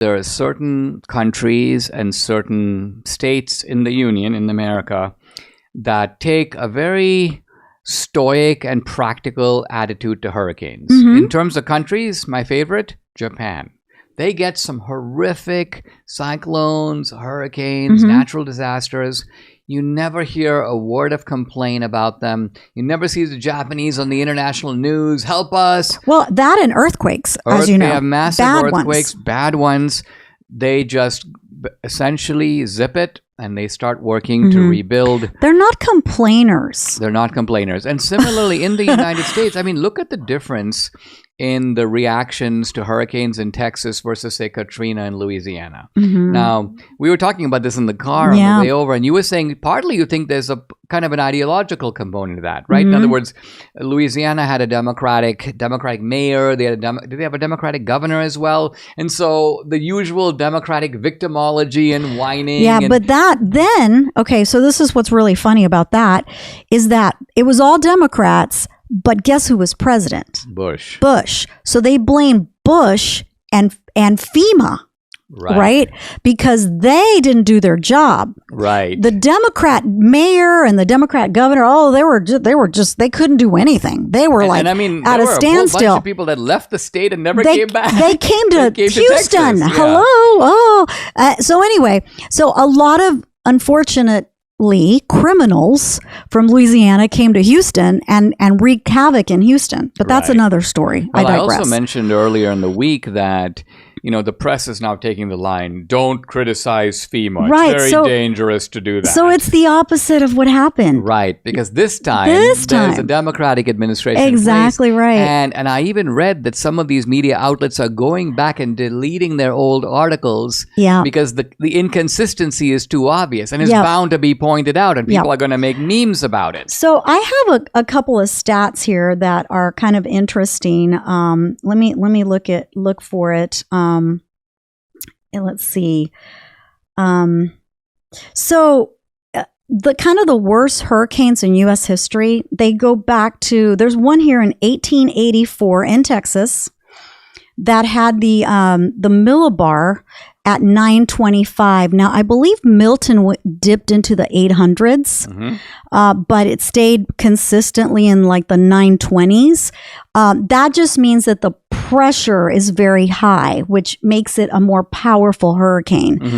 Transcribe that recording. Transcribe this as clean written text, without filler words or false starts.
There are certain countries and certain states in the Union, in America, that take a very stoic and practical attitude to hurricanes. In terms of countries, my favorite, Japan. They get some horrific cyclones, hurricanes, natural disasters. You never hear a word of complaint about them. You never see the Japanese on the international news, help us. Well, that and earthquakes, as you know. They have massive bad earthquakes, ones. bad ones. They just essentially zip it and they start working to rebuild. They're not complainers. They're not complainers. And similarly, in the United States, I mean, look at the difference in the reactions to hurricanes in Texas versus, say, Katrina in Louisiana. Now, we were talking about this in the car on the way over, and you were saying partly you think there's a kind of an ideological component to that, right? In other words, Louisiana had a Democratic mayor. They had did they have a Democratic governor as well? And so the usual Democratic victimology and whining. Yeah, but so this is what's really funny about that, is that it was all Democrats. But guess who was president? Bush. So they blame Bush and FEMA, right? Because they didn't do their job. Right. The Democrat mayor and the Democrat governor, they couldn't do anything. They were at a standstill. There were a whole bunch of people that left the state and never came back. They came to Houston. Texas, Hello. So anyway, a lot of unfortunate criminals from Louisiana came to Houston and wreaked havoc in Houston. But that's another story. Well, I digress. I also mentioned earlier in the week that, the press is now taking the line, don't criticize FEMA. Right. It's very dangerous to do that. So it's the opposite of what happened. Right. Because this time there's a Democratic administration. Exactly right. And I even read that some of these media outlets are going back and deleting their old articles because the inconsistency is too obvious and is bound to be pointed out, and people are going to make memes about it. So I have a couple of stats here that are kind of interesting. Let me look for it. Let's see. So the kind of the worst hurricanes in U.S. history, they go back to, there's one here in 1884 in Texas that had the millibar at 925. Now, I believe Milton dipped into the 800s, but it stayed consistently in like the 920s. That just means that the pressure is very high, which makes it a more powerful hurricane.